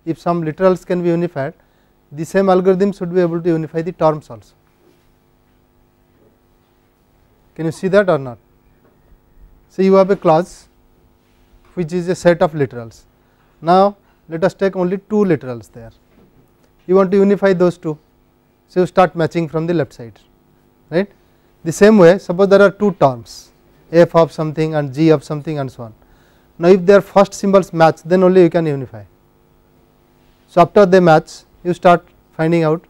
if some literals can be unified, the same algorithm should be able to unify the terms also. Can you see that or not? So, you have a clause which is a set of literals. Now, let us take only 2 literals there. You want to unify those 2. So, you start matching from the left side, right. The same way, suppose there are 2 terms, f of something and g of something and so on. Now, if their first symbols match, then only you can unify. So, after they match, you start finding out.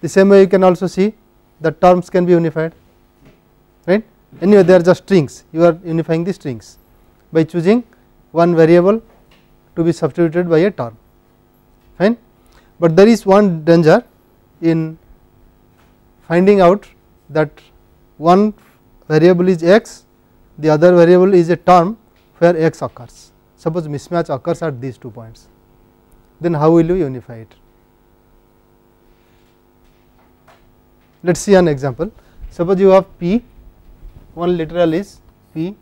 The same way you can also see that terms can be unified, right. Anyway, they are just strings, you are unifying the strings by choosing one variable to be substituted by a term, fine. But there is one danger in finding out that one variable is x, the other variable is a term where x occurs. Suppose mismatch occurs at these 2 points, then how will you unify it? Let us see an example. Suppose you have p, one literal is p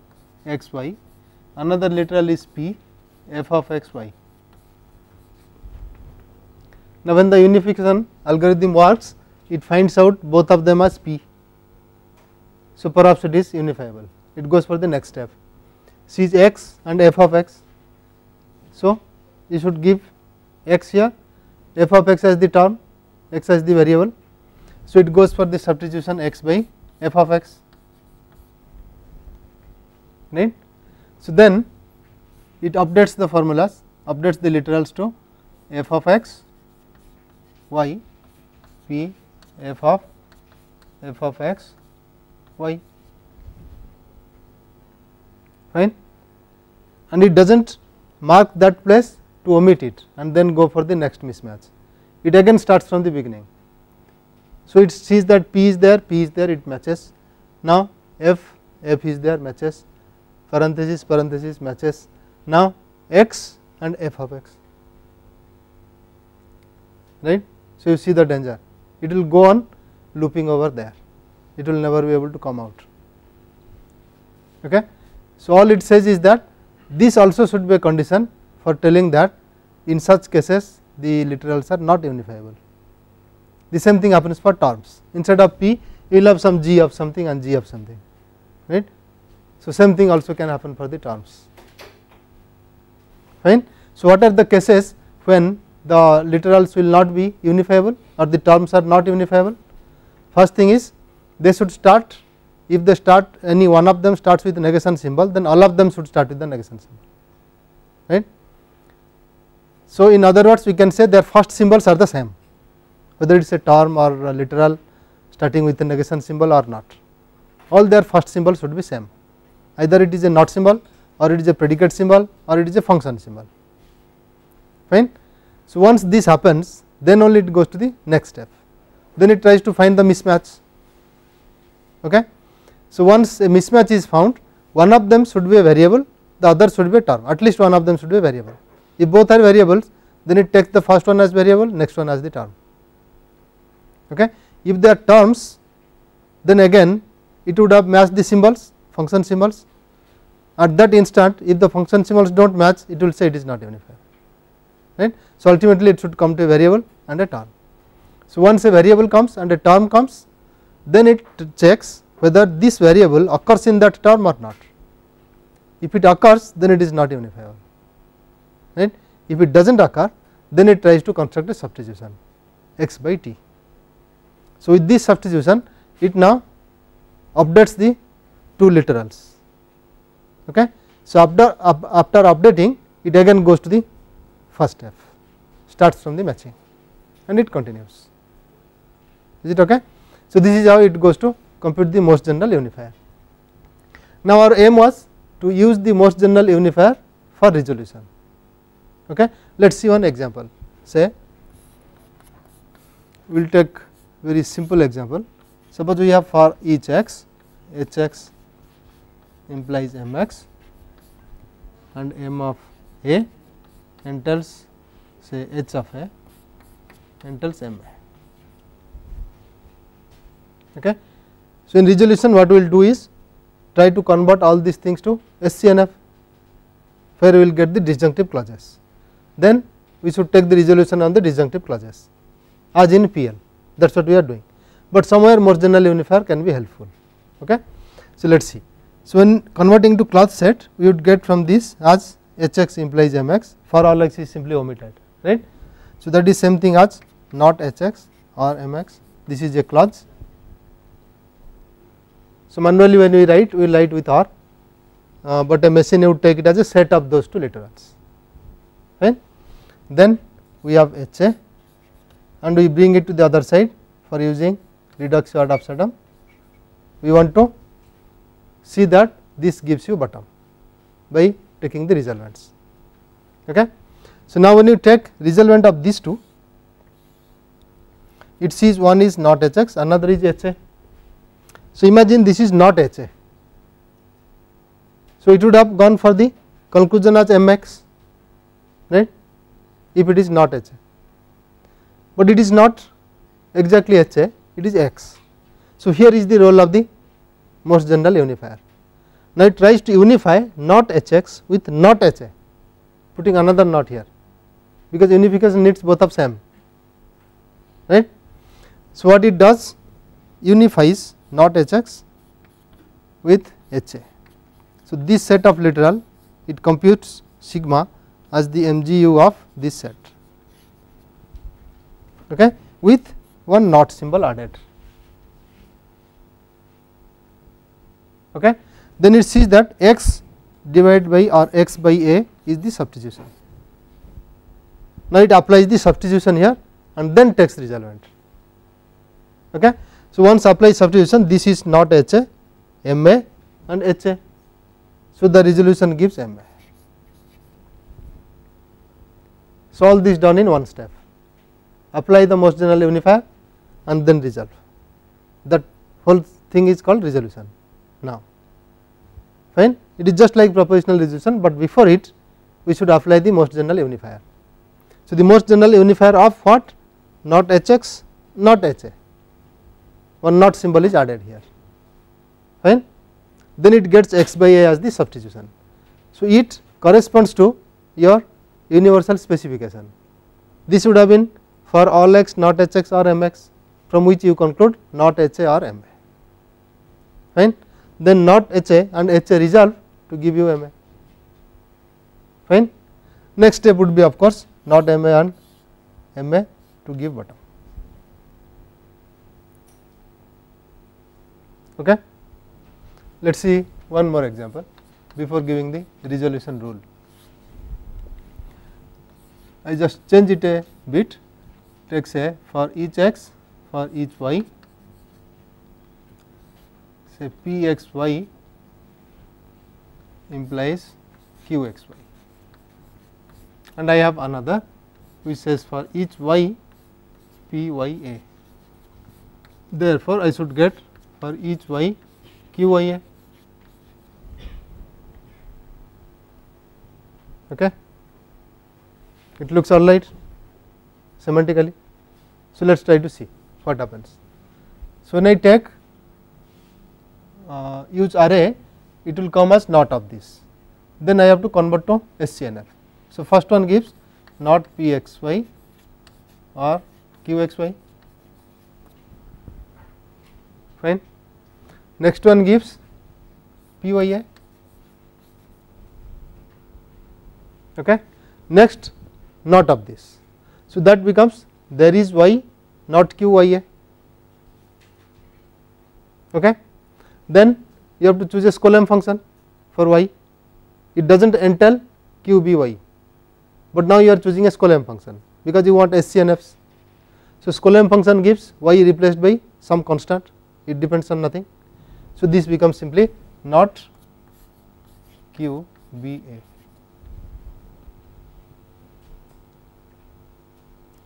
x y, another literal is p f of x y. Now, when the unification algorithm works, it finds out both of them as p. So, perhaps it is unifiable, it goes for the next step, sees x and f of x. So, you should give x here, f of x as the term, x as the variable. So, it goes for the substitution x by f of x, right. So, then it updates the formulas, updates the literals to f of x y p f of x y, fine, and it does not mark that place to omit it and then go for the next mismatch. It again starts from the beginning. So, it sees that p is there, it matches. Now, f is there, matches, parenthesis matches. Now, x and f of x, right. So, you see the danger, it will go on looping over there, it will never be able to come out. Okay. So, all it says is that this also should be a condition for telling that in such cases the literals are not unifiable. The same thing happens for terms, instead of p you will have some g of something and g of something, right. So, same thing also can happen for the terms, fine. So, what are the cases when the literals will not be unifiable or the terms are not unifiable? First thing is they should start, if they start any one of them starts with the negation symbol, then all of them should start with the negation symbol, right. So, in other words we can say their first symbols are the same, whether it is a term or a literal starting with the negation symbol or not, all their first symbols should be same, either it is a not symbol or it is a predicate symbol or it is a function symbol, fine. So, once this happens, then only it goes to the next step, then it tries to find the mismatch. Okay. So, once a mismatch is found, one of them should be a variable, the other should be a term, at least one of them should be a variable. If both are variables, then it takes the first one as variable, next one as the term. Okay. If they are terms, then again it would have matched the symbols, function symbols. At that instant, if the function symbols do not match, it will say it is not unified, right. So, ultimately it should come to a variable and a term. So, once a variable comes and a term comes, then it checks whether this variable occurs in that term or not. If it occurs, then it is not unifiable, right. If it does not occur, then it tries to construct a substitution x by t. So, with this substitution it now updates the 2 literals. Okay. So, after updating it again goes to the first step, starts from the matching and it continues. Is it okay? So, this is how it goes to compute the most general unifier. Now, our aim was to use the most general unifier for resolution. Okay. Let us see one example. Say we will take very simple example. Suppose we have for each x, hx implies mx and m of a entails say h of a entails ma. Okay. So, in resolution what we will do is try to convert all these things to SCNF, where we will get the disjunctive clauses. Then we should take the resolution on the disjunctive clauses as in PL, that is what we are doing, but somewhere most general unifier can be helpful. Okay. So, let us see. So, when converting to clause set we would get from this as Hx implies Mx for all x is simply omitted, right. So, that is same thing as not Hx or Mx, this is a clause. So, manually when we write with R, but a machine would take it as a set of those two literals, right. Then we have HA and we bring it to the other side for using reductio ad absurdum. We want to see that this gives you bottom by taking the resolvents. Okay. So, now when you take resolvent of these two, it sees one is not Hx, another is HA. So, imagine this is not HA. So, it would have gone for the conclusion as Mx, right, if it is not HA, but it is not exactly HA, it is X. So, here is the role of the most general unifier. Now, it tries to unify not Hx with not HA, putting another not here, because unification needs both of same, right. So, what it does, unifies not Hx with HA. So, this set of literal it computes sigma as the MGU of this set, okay, with one not symbol added. Okay. Then it sees that x divided by or x by a is the substitution. Now, it applies the substitution here and then takes resolvent. Okay. So, once applies substitution, this is not HA, MA and HA. So, the resolution gives MA. So, all this done in one step, apply the most general unifier and then resolve, that whole thing is called resolution. Now, fine, it is just like propositional resolution, but before it we should apply the most general unifier. So, the most general unifier of what? Not Hx, not HA, one not symbol is added here, fine. Then it gets x by a as the substitution. So, it corresponds to your universal specification. This would have been for all x not Hx or Mx, from which you conclude not HA or MA, fine. Then not HA and HA resolve to give you MA, fine. Next step would be of course not MA and MA to give bottom. Okay. Let us see one more example before giving the resolution rule. I just change it a bit, take say for each x, for each y, say Pxy implies Qxy, and I have another which says for each y Pya. Therefore, I should get for each y Qya. Okay. It looks all right semantically. So, let us try to see what happens. So, when I take use array, it will come as not of this, then I have to convert to SCNF. So, first one gives not Pxy or Qxy, fine. Next one gives Pya, okay. Next not of this, so that becomes there is y not Qya, okay. Then you have to choose a Skolem function for y, it does not entail Qby, but now you are choosing a Skolem function because you want SCNFs. So, Skolem function gives y replaced by some constant, it depends on nothing. So, this becomes simply not Qba.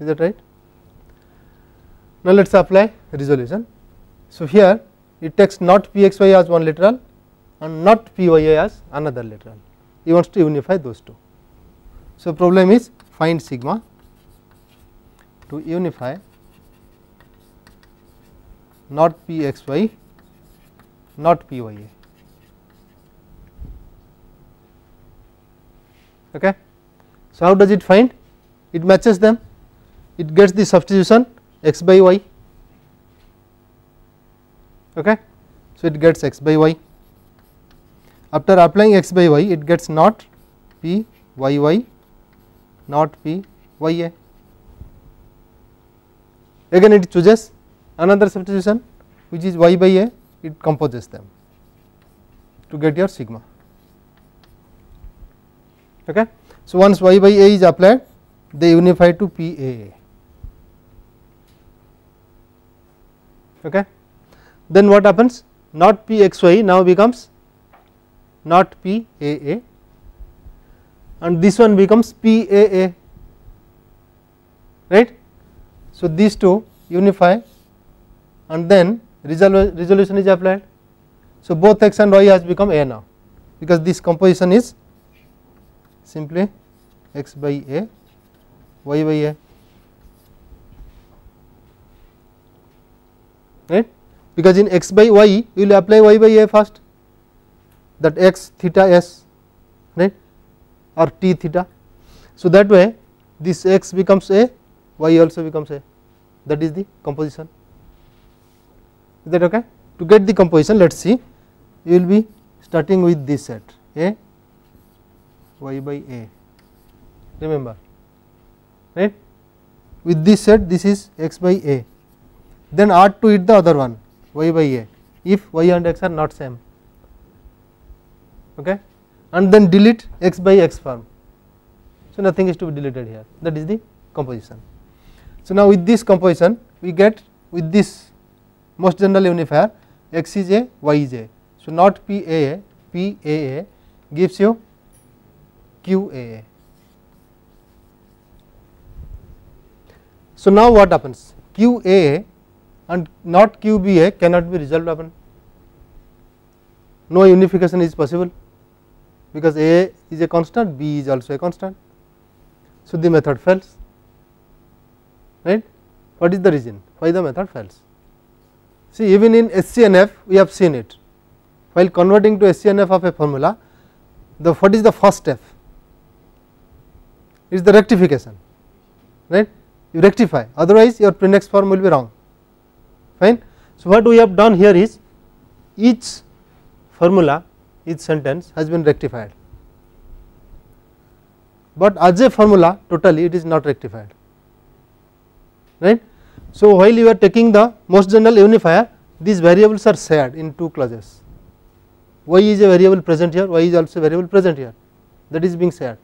Is that right? Now, let us apply resolution. So, here it takes not Pxy as one literal and not Pya as another literal, he wants to unify those two. So, problem is find sigma to unify not Pxy not Pya. Okay. So, how does it find? it matches them, it gets the substitution x by y. Okay. So, it gets x by y. After applying x by y, it gets not p y y, not p y a. Again it chooses another substitution which is y by a, it composes them to get your sigma. Okay. So, once y by a is applied, they unify to p a a. Okay. Then what happens? Not p x y now becomes not p a a, and this one becomes p a a, right. So, these two unify and then resolution is applied. So, both x and y has become a now, because this composition is simply x by a, y by a, right, because in x by y you will apply y by a first, that x theta s, right, or t theta. So, that way this x becomes a, y also becomes a, that is the composition. Is that okay? To get the composition, let us see, you will be starting with this set a, y by a, remember, right. With this set, this is x by a, then add to it the other one y by a, if y and x are not same, okay, and then delete x by x form. So, nothing is to be deleted here, that is the composition. So, now with this composition we get with this most general unifier x is a, y is a. So, not p a a, p a a gives you q a a. So, now what happens? q a a and not q b a cannot be resolved upon, no unification is possible, because a is a constant, b is also a constant. So, the method fails, right. What is the reason why the method fails? See, even in SCNF we have seen it, while converting to SCNF of a formula, the what is the first step? It is the rectification, right, you rectify, otherwise your pre-next form will be wrong, fine. So, what we have done here is each formula, each sentence has been rectified, but as a formula totally it is not rectified, right. So, while you are taking the most general unifier, these variables are shared in two clauses, y is a variable present here, y is also a variable present here, that is being shared,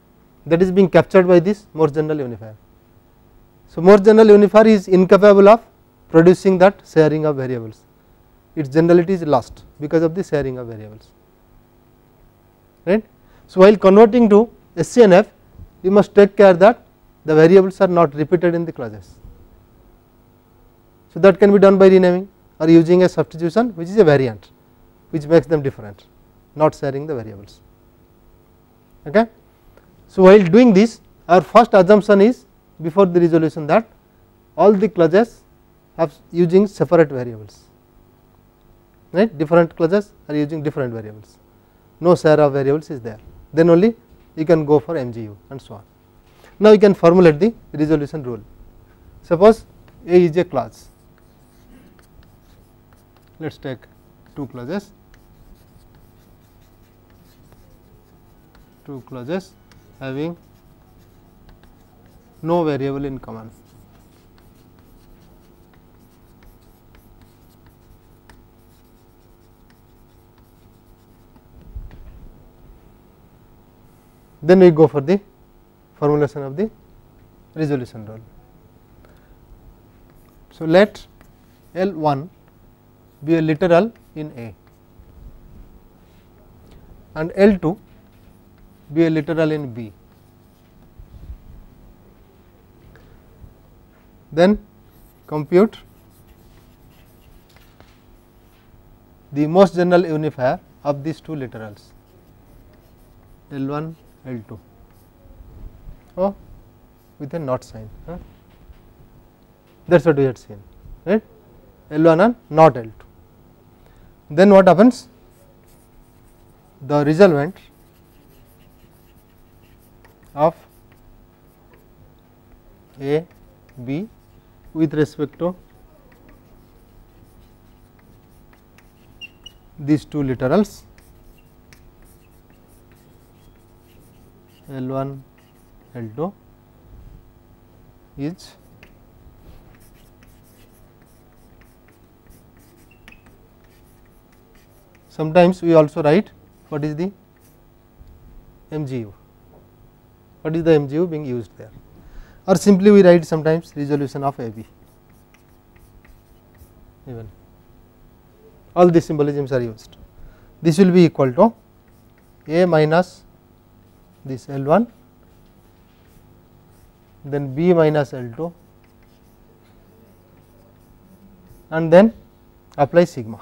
that is being captured by this most general unifier. So, most general unifier is incapable of producing that sharing of variables, its generality is lost because of the sharing of variables, right. So, while converting to SCNF, you must take care that the variables are not repeated in the clauses. So, that can be done by renaming or using a substitution which is a variant, which makes them different, not sharing the variables. Okay. So, while doing this, our first assumption is before the resolution that all the clauses have using separate variables, right, different clauses are using different variables, no share of variables is there, then only you can go for MGU and so on. Now, you can formulate the resolution rule. Suppose A is a clause, let us take two clauses having no variable in common. Then we go for the formulation of the resolution rule. So, let L1 be a literal in A and L2 be a literal in B. Then compute the most general unifier of these two literals L1 L2 with a not sign, that is what we had seen, right, L1 and not L2. Then what happens? The resultant of A B with respect to these two literals L1 L2 is sometimes we also write what is the MGU, what is the MGU being used there, or simply we write sometimes resolution of AB, even all these symbolisms are used. This will be equal to A minus this L1, then B minus L2, and then apply sigma.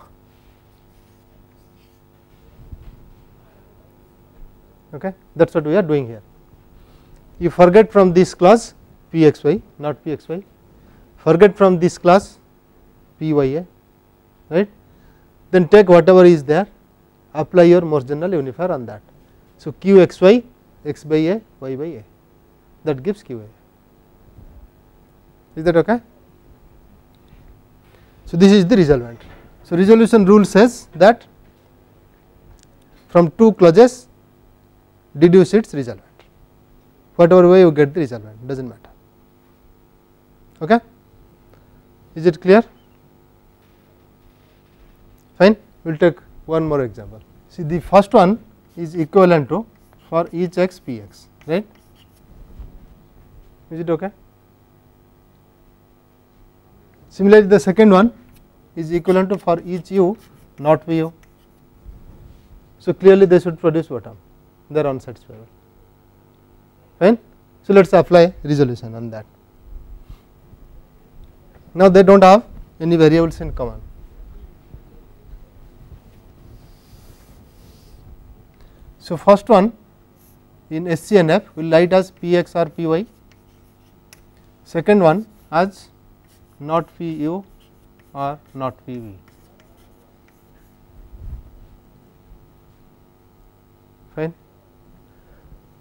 Okay. That is what we are doing here. You forget from this class Pxy, not Pxy, forget from this class Pya, right. Then take whatever is there, apply your most general unifier on that. So, Qxy x by a, y by a, that gives Qa. Is that okay? So, this is the resolvent. So, resolution rule says that from two clauses deduce its resolvent, whatever way you get the resolvent does not matter. Okay? Is it clear? Fine. We will take one more example. See, the first one is equivalent to for each x p x, right. Is it okay? Similarly, the second one is equivalent to for each u not v u. So, clearly they should produce bottom, they are unsatisfiable. Fine. So, let us apply resolution on that. Now, they do not have any variables in common. So, first one in SCNF will write as Px or Py, second one as not Pu or not Pv. Fine.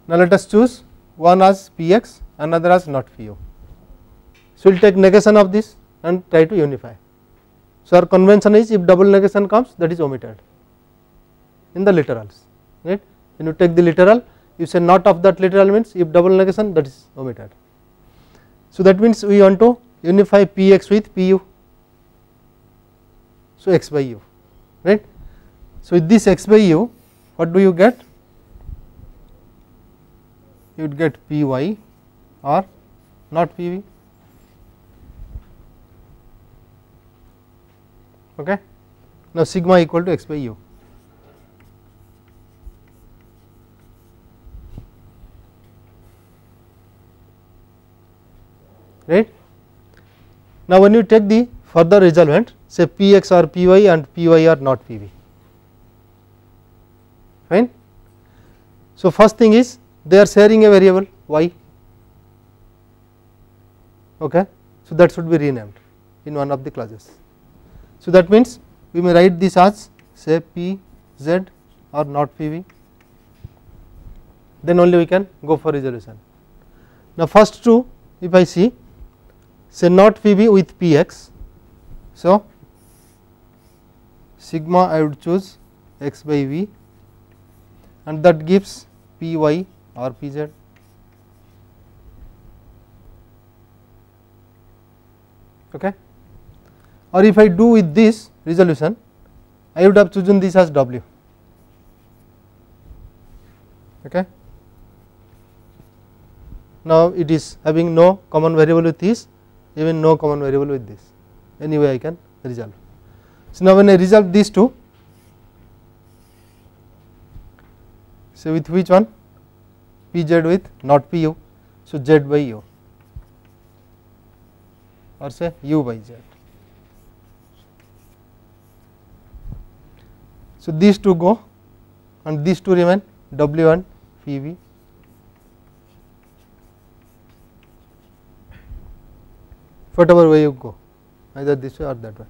Now, let us choose one as Px, another as not Pu. So, we will take negation of this and try to unify. So, our convention is if double negation comes, that is omitted in the literals, right. When you take the literal, you say not of that literal means if double negation, that is omitted. So, that means we want to unify Px with Pu. So, x by u, right. So, with this x by u, what do you get? You would get Py or not Pv. Okay. Now, sigma equal to x by u. Right. Now, when you take the further resolvent, say Px or Py and Py are not Pv. Fine. So, first thing is they are sharing a variable y. Okay. So, that should be renamed in one of the clauses. So, that means we may write this as say Pz or not Pv, then only we can go for resolution. Now, first two if I see say not Pv with Px. So, sigma I would choose x by v and that gives Py or Pz. Okay. Or if I do with this resolution, I would have chosen this as W. Okay. Now, it is having no common variable with this, even no common variable with this, anyway I can resolve. So, now when I resolve these two, so with which one? Pz with not Pu, so z by u or say u by z. So, these two go and these two remain W and Pv. Whatever way you go, either this way or that way,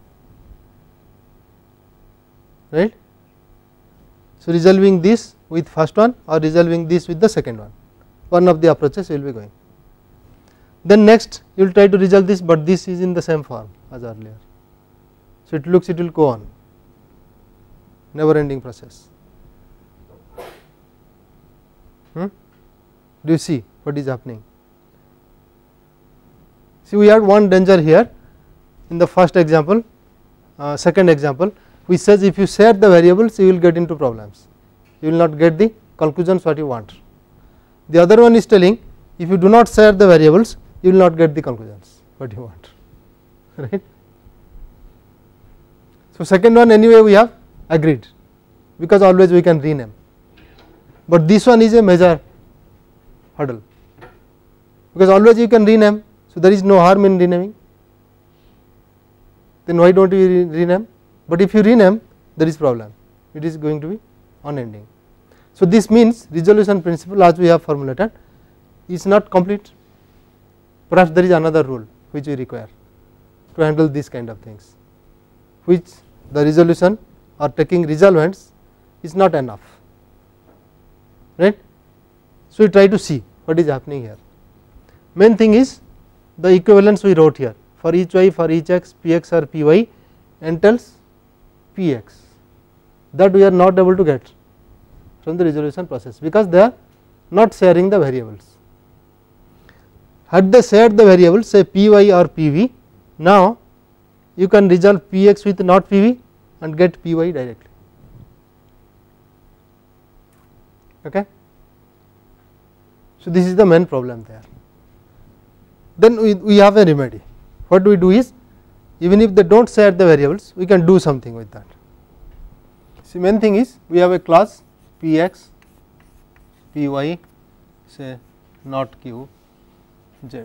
right. So, resolving this with first one or resolving this with the second one of the approaches we will be going. Then next you will try to resolve this, but this is in the same form as earlier. So, it looks it will go on, never ending process. Do you see what is happening? See, we had one danger here in the first example, second example, which says if you share the variables you will get into problems, you will not get the conclusions what you want. The other one is telling if you do not share the variables you will not get the conclusions what you want, right. So, second one anyway we have agreed, because always we can rename, but this one is a major hurdle, because always you can rename. So, there is no harm in renaming, then why do not you rename, but if you rename there is problem, it is going to be unending. So, this means resolution principle as we have formulated is not complete, perhaps there is another rule which we require to handle these kind of things, which the resolution or taking resolvents is not enough, right. So, we try to see what is happening here. Main thing is the equivalence we wrote here, for each y, for each x, px or py entails px, that we are not able to get from the resolution process, because they are not sharing the variables. Had they shared the variables say py or pv, now you can resolve px with not pv and get py directly, okay. So, this is the main problem there. Then we have a remedy. What we do is, even if they do not share the variables, we can do something with that. See, main thing is we have a class px, py, say not q, z.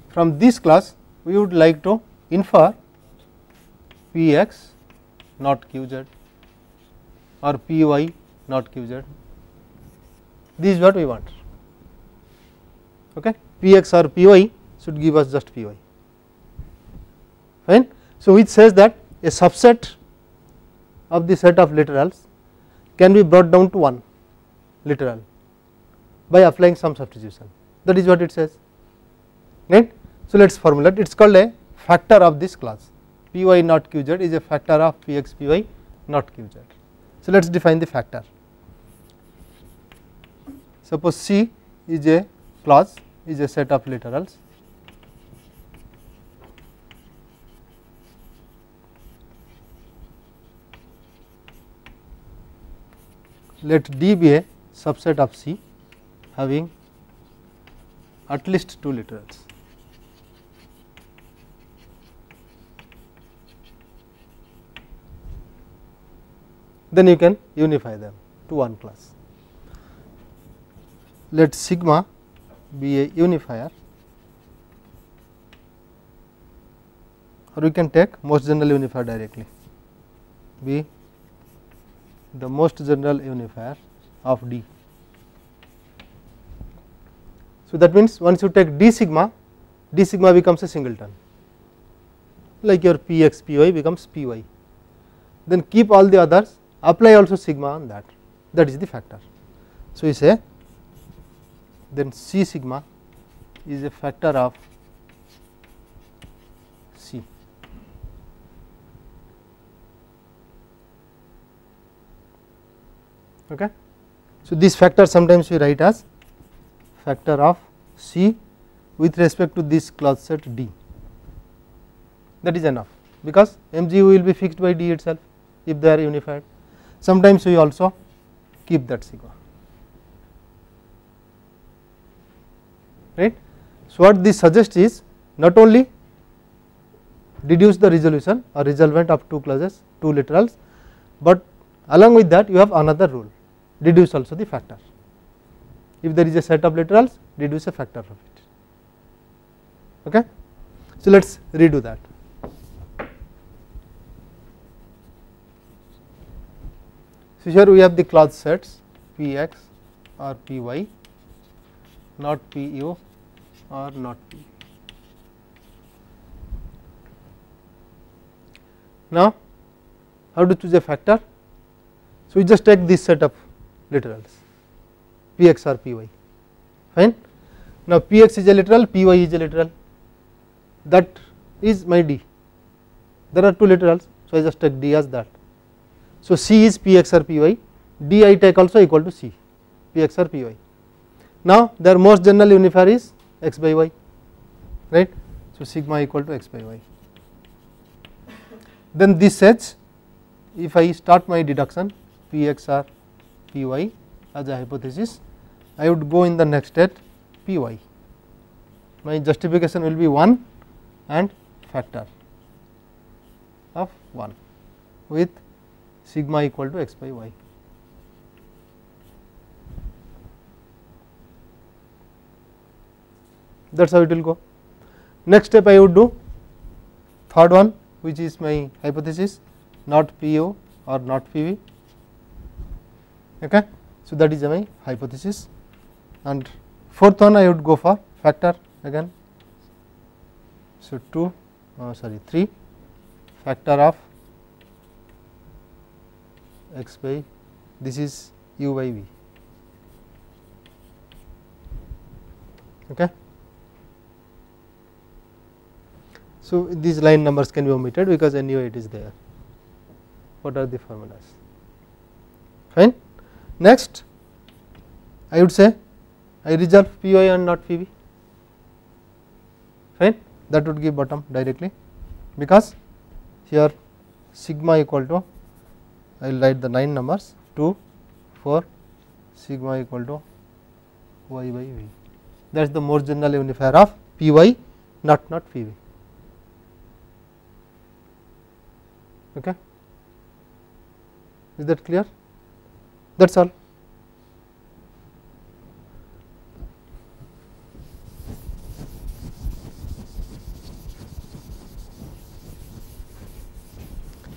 From this class we would like to infer px not qz or py not qz. This is what we want, okay. Px or py should give us just py, fine. So, which says that a subset of the set of literals can be brought down to one literal by applying some substitution, that is what it says, right. So, let us formulate, it is called a factor of this class, py not qz is a factor of px py not qz. So, let us define the factor. Suppose C is a class, is a set of literals, let D be a subset of C having at least 2 literals. Then you can unify them to one class. Let sigma be a unifier, or we can take most general unifier directly, be the most general unifier of D. So, that means once you take D sigma becomes a singleton, like your px py becomes py, then keep all the others, apply also sigma on that, that is the factor. So, we say then C sigma is a factor of C. Okay. So, this factor sometimes we write as factor of C with respect to this class set D, that is enough, because MGU will be fixed by D itself if they are unified. Sometimes we also keep that sigma, right. So, what this suggests is not only deduce the resolution or resolvent of 2 classes, 2 literals, but along with that you have another rule, deduce also the factor. If there is a set of literals, deduce a factor of it, okay. So, let us redo that. So, here we have the class sets Px or Py, not Pu or not P. Now, how to choose a factor? So, we just take this set of literals Px or Py, fine. Now Px is a literal, Py is a literal, that is my D. There are two literals, so I just take D as that. So C is Px or Py, D I take also equal to C, Px or Py. Now their most general unifier is x by y, right. So sigma equal to x by y. Then this says if I start my deduction Px or Py as a hypothesis, I would go in the next step Py. My justification will be 1 and factor of 1 with sigma equal to x by y. That is how it will go. Next step I would do third one, which is my hypothesis, not PO or not PV. Okay. So that is my hypothesis, and fourth one I would go for factor again. So 3 factor of x by, this is u by v. Okay. So these line numbers can be omitted because anyway it is there. What are the formulas? Fine. Next I would say I resolve Py and not Pv, fine. That would give bottom directly, because here sigma equal to, I will write the 9 numbers 2, 4, sigma equal to y by v. That is the most general unifier of Py, not Pv. Okay. Is that clear? That is all.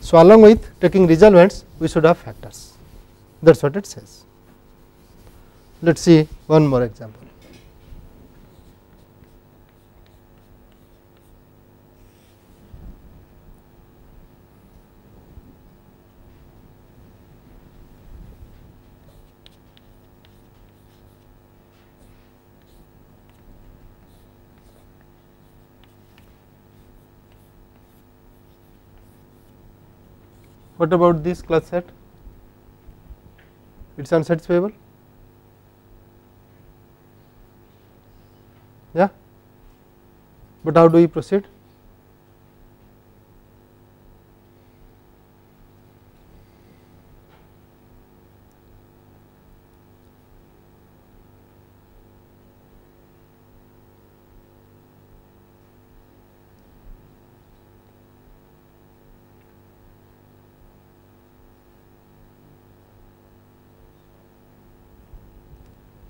So along with taking resolvents, we should have factors. That is what it says. Let us see one more example. What about this class set? It is unsatisfiable. Yeah, but how do we proceed?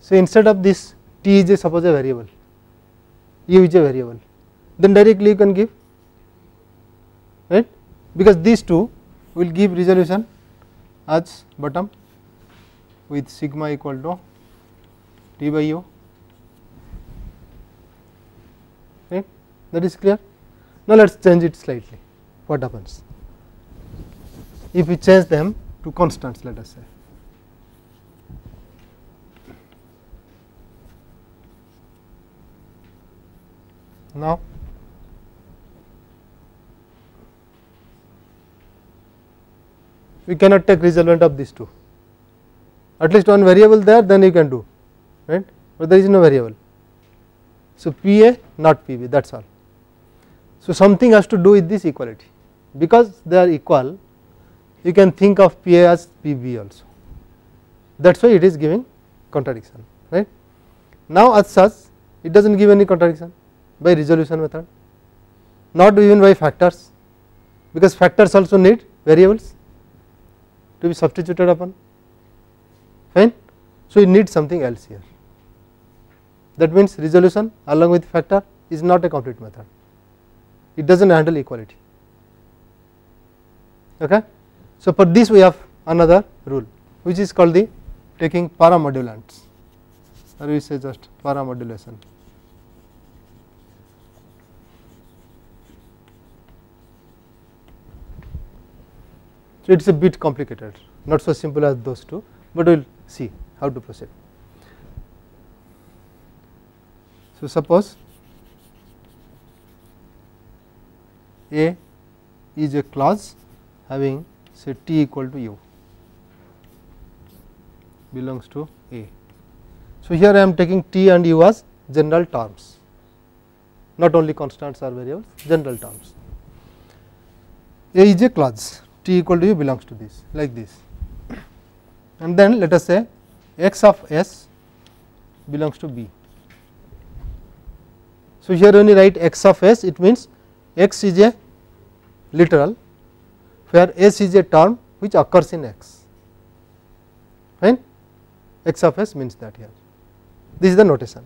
So instead of this t is a suppose a variable, u is a variable, then directly you can give, right, because these two will give resolution as bottom with sigma equal to t by u, right. That is clear. Now let us change it slightly. What happens if we change them to constants, let us say. Now we cannot take resolvent of these two, at least one variable there, then you can do, right, but there is no variable. So PA not PB, that is all. So something has to do with this equality, because they are equal, you can think of PA as PB also, that is why it is giving contradiction, right. Now as such it does not give any contradiction by resolution method, not even by factors, because factors also need variables to be substituted upon, fine. So you need something else here, that means resolution along with factor is not a complete method, it does not handle equality. Okay. So for this we have another rule, which is called the taking paramodulants, or we say just paramodulation. So it is a bit complicated, not so simple as those two, but we will see how to proceed. So, suppose A is a clause having say T equal to U belongs to A. So, here I am taking T and U as general terms, not only constants or variables, general terms. A is a clause, T equal to U belongs to this, like this, and then let us say x of S belongs to B. So, here when you write x of S, it means x is a literal where S is a term which occurs in X, fine. X of S means that here, this is the notation.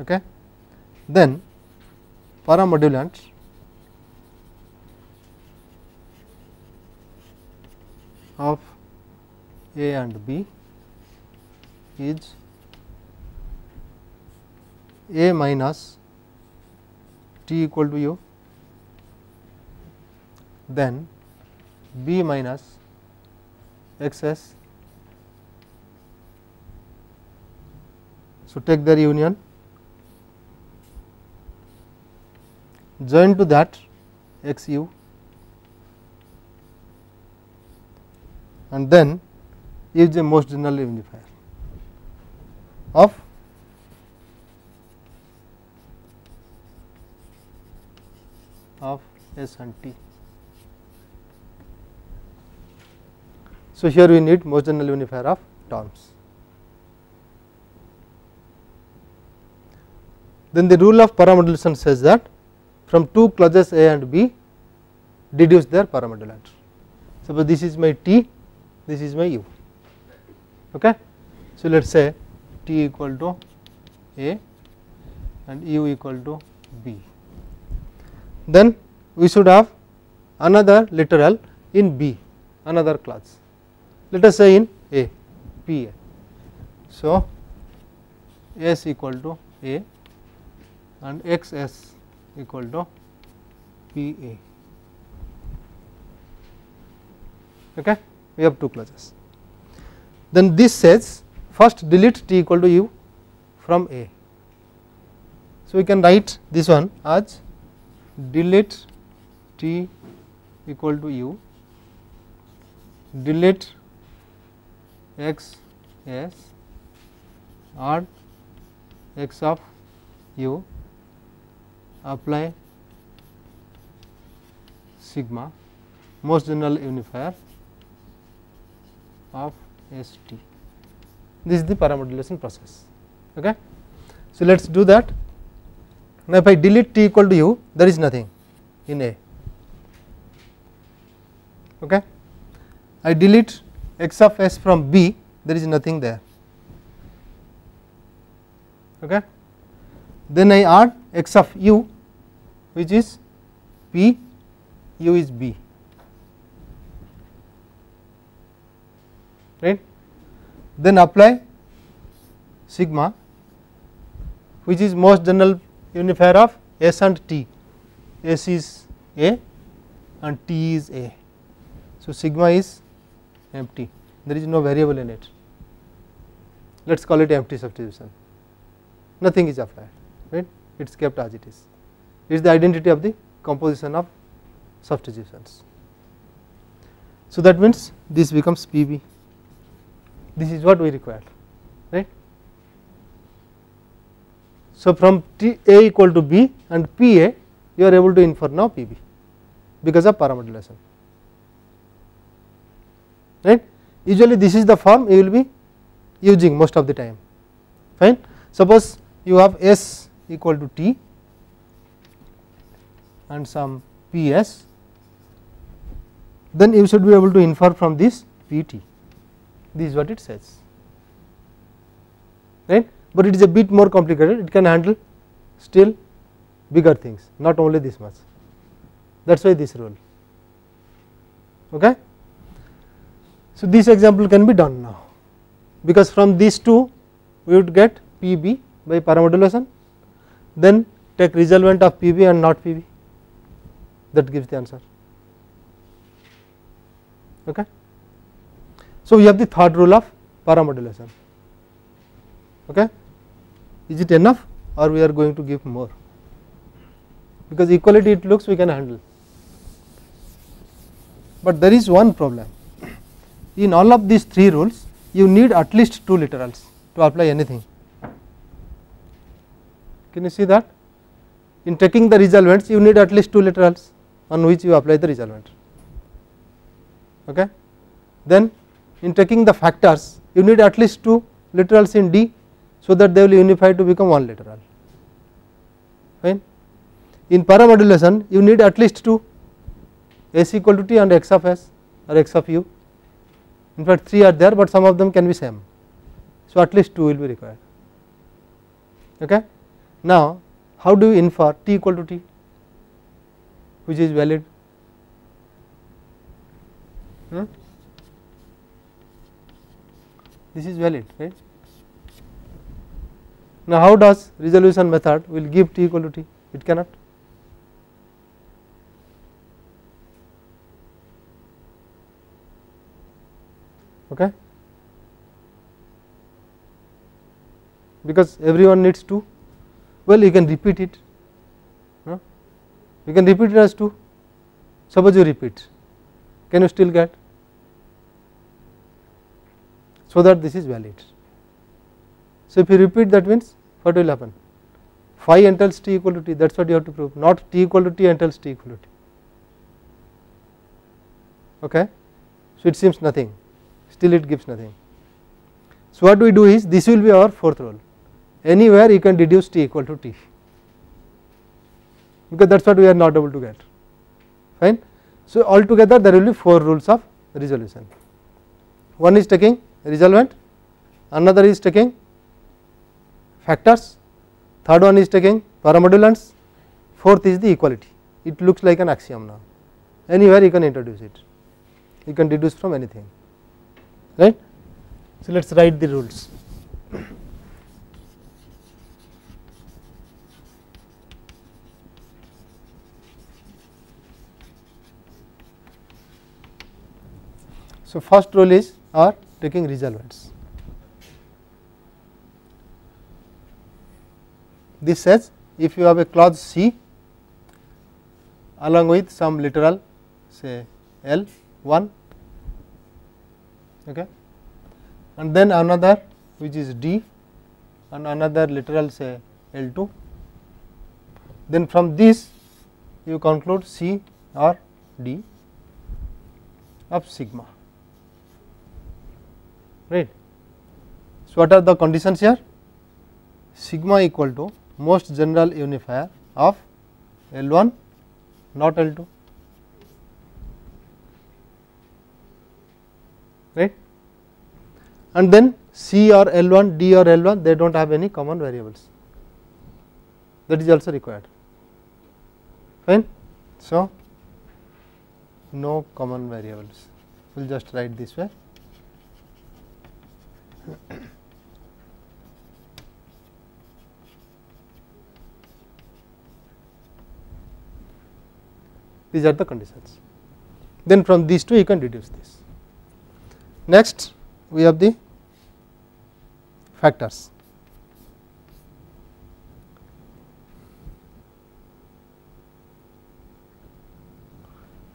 Okay. Then paramodulant of A and B is A minus T equal to U, then B minus X S. So, take their union, join to that X U, and then is the most general unifier of S and T. So, here we need most general unifier of terms. Then the rule of paramodulation says that from two clauses A and B deduce their paramodulant. Suppose this is my T, this is my U. Okay. So, let us say T equal to A and U equal to B. Then we should have another literal in B, another clause, let us say in A, P A. So, S equal to A and X S equal to P A. Okay. We have two clauses. Then this says first delete T equal to U from A. So, we can write this one as delete T equal to U, delete X S, add X of U, apply sigma, most general unifier of S T. This is the paramodulation process. Okay. So, let us do that. Now, if I delete T equal to U, there is nothing in A. Okay. I delete X of S from B, there is nothing there. Okay. Then I add X of U, which is P, U is B, right. Then apply sigma, which is most general unifier of S and T. S is A and T is A. So, sigma is empty, there is no variable in it. Let us call it empty substitution, nothing is applied, right, it is kept as it is. It is the identity of the composition of substitutions. So, that means this becomes P B, this is what we required, right. So, from T A equal to B and P A, you are able to infer now P B because of paramodulation, right. Usually this is the form you will be using most of the time, fine. Suppose you have S equal to T and some P S, then you should be able to infer from this P T, this is what it says, right. But it is a bit more complicated, it can handle still bigger things, not only this much, that is why this rule. Okay. So, this example can be done now, because from these two we would get P B by paramodulation, then take resolvent of P B and not P B, that gives the answer. Okay. So, we have the third rule of paramodulation. Okay. Is it enough or we are going to give more, because equality it looks we can handle, but there is one problem. In all of these 3 rules you need at least 2 literals to apply anything. Can you see that? In taking the resolvents you need at least 2 literals on which you apply the resolvent. Okay. Then in taking the factors you need at least 2 literals in D, so that they will unify to become 1 literal, fine. In paramodulation you need at least 2, S equal to T and X of S or X of U, in fact 3 are there, but some of them can be same, so at least 2 will be required. Okay. Now how do you infer T equal to T, which is valid? This is valid, right. Now how does resolution method will give T equal to T? It cannot. Okay. Because everyone needs 2. Well, you can repeat it, no? You can repeat it as 2. Suppose you repeat, can you still get? So that this is valid. So if you repeat, that means what will happen? Phi entails T equal to T, that is what you have to prove, not T equal to T entails T equal to T. Okay. So it seems nothing, still it gives nothing. So what we do is, this will be our 4th rule, anywhere you can deduce T equal to T, because that is what we are not able to get, fine. So altogether there will be 4 rules of resolution. One is taking resolvent, another is taking factors, third one is taking paramodulants, fourth is the equality. It looks like an axiom now, anywhere you can introduce it, you can deduce from anything, right. So let us write the rules. So first rule is are taking resolvents. This says if you have a clause C along with some literal say L1, okay, and then another which is D and another literal say L2, then from this you conclude C or D of sigma, right. So what are the conditions here? Sigma equal to most general unifier of L1 not L2, right, and then C or L1, D or L1 they do not have any common variables, that is also required, fine. So no common variables, we will just write this way. These are the conditions. Then from these two you can deduce this. Next we have the factors.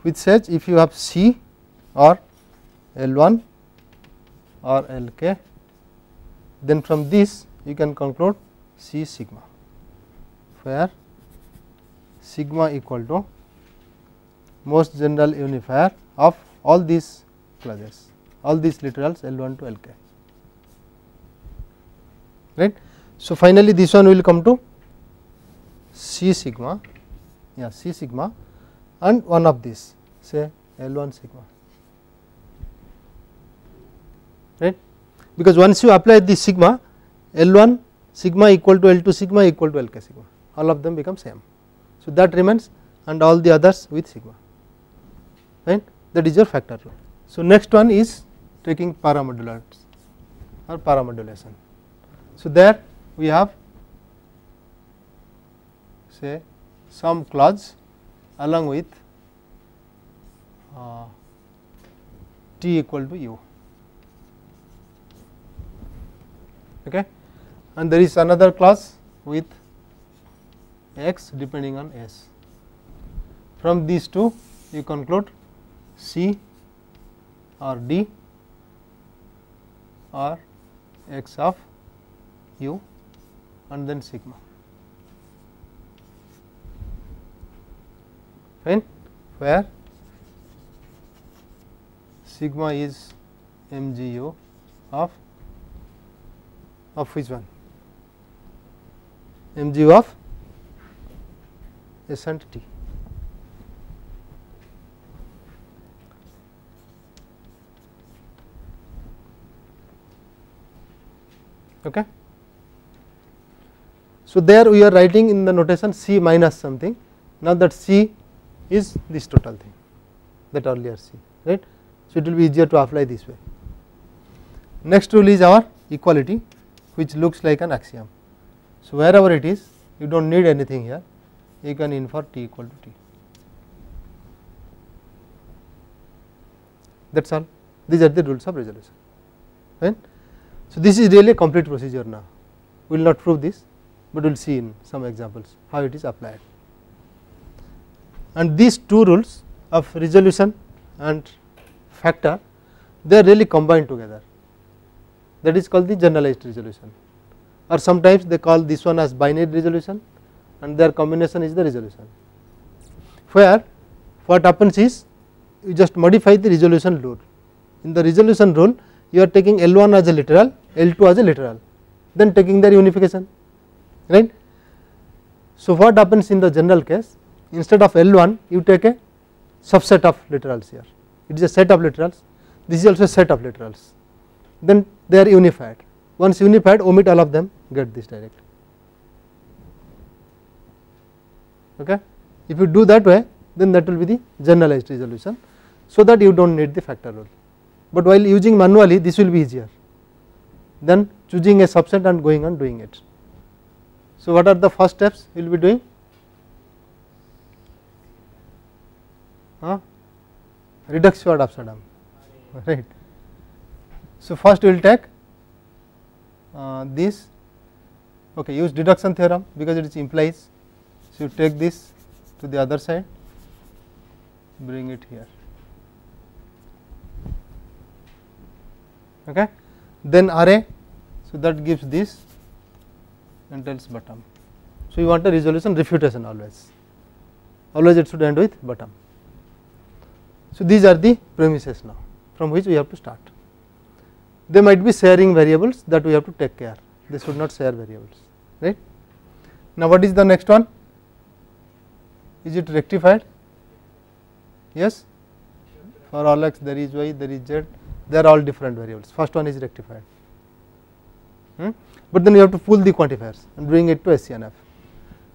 Which says if you have C or L1 or Lk, then from this you can conclude C sigma, where sigma equal to most general unifier of all these clauses, all these literals L1 to Lk, right. So finally this one will come to C sigma, yeah, C sigma and one of these say L1 sigma, right, because once you apply this sigma, L1 sigma equal to L2 sigma equal to Lk sigma, all of them become same. So that remains and all the others with sigma, right, that is your factor rule. So next one is taking paramodulants or paramodulation. So there we have say some clause along with T equal to U, okay, and there is another class with x depending on S. From these two you conclude C or D or x of u and then sigma. Fine, where sigma is mgu of which one? Mgu of S and T. Okay. So, there we are writing in the notation C minus something. Now, that C is this total thing, that earlier C, right. So, it will be easier to apply this way. Next rule is our equality, which looks like an axiom. So, wherever it is, you do not need anything here, you can infer T equal to T. That is all. These are the rules of resolution. Right. So, this is really a complete procedure now. We will not prove this, but we will see in some examples how it is applied. And these two rules of resolution and factor, they are really combined together, that is called the generalized resolution, or sometimes they call this one as binary resolution and their combination is the resolution, where what happens is you just modify the resolution rule. In the resolution rule you are taking L1 as a literal, L2 as a literal, then taking their unification, right. So, what happens in the general case, instead of L1 you take a subset of literals here, it is a set of literals, this is also a set of literals, then they are unified. Once unified, omit all of them, get this direct. Okay. If you do that way, then that will be the generalized resolution, so that you do not need the factor rule, but while using manually this will be easier than choosing a subset and going on doing it. So, what are the first steps we will be doing? Reductio ad absurdum, right. So, first we will take this, okay, use deduction theorem because it implies. So, you take this to the other side, bring it here, okay. Then array, so that gives this entails bottom. So, you want a resolution refutation always, it should end with bottom. So, these are the premises now from which we have to start. They might be sharing variables, that we have to take care, they should not share variables, right. Now, what is the next one? Is it rectified? Yes, for all x there is y, there is z, they are all different variables, first one is rectified, but then you have to pull the quantifiers and bring it to SCNF.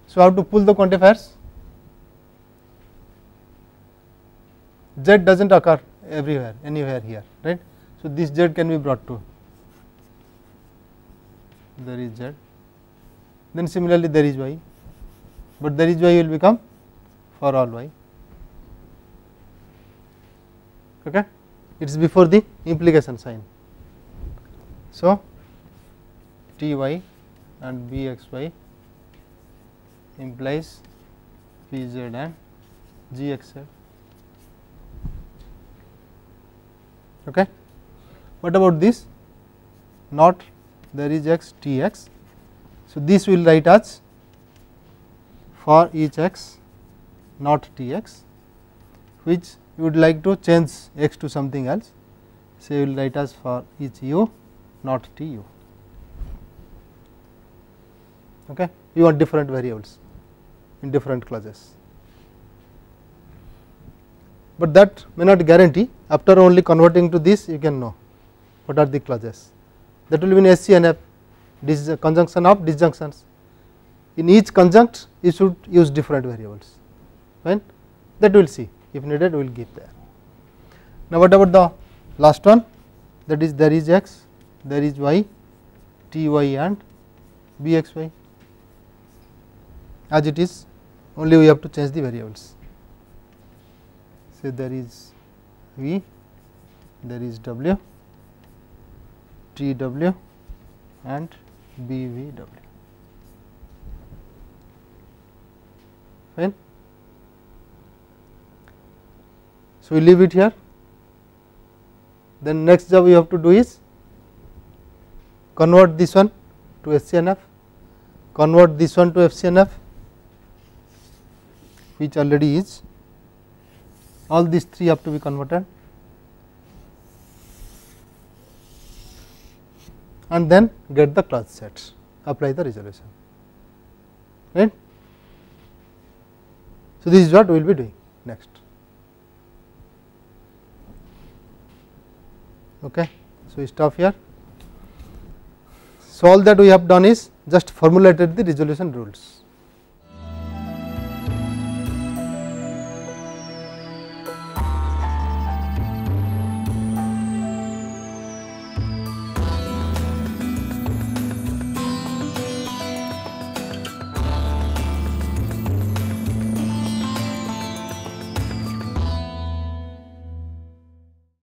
So, how to pull the quantifiers? Z does not occur everywhere, anywhere here, right. So, this Z can be brought to, there is Z, then similarly there is Y, but there is Y will become for all Y, okay. It is before the implication sign. So, T y and B x y implies P z and G x z, okay. What about this? Not there is x T x. So, this we will write as for each x not T x, which you would like to change x to something else. So, you will write as for each u not T u, okay. You want different variables in different clauses, but that may not guarantee. After only converting to this, you can know what are the clauses. That will be in SCNF, this is a conjunction of disjunctions. In each conjunct you should use different variables, right. That we will see, if needed we will give there. Now, what about the last one, that is there is x, there is y, T y and B x y, as it is, only we have to change the variables. Say there is V, there is W, T w and BVW. Fine. So, we leave it here. Then next job we have to do is convert this one to SCNF, convert this one to FCNF, which already is, all these three have to be converted, and then get the clutch sets, apply the resolution, right. So, this is what we will be doing next. Okay. So, we stop here. So, all that we have done is just formulated the resolution rules.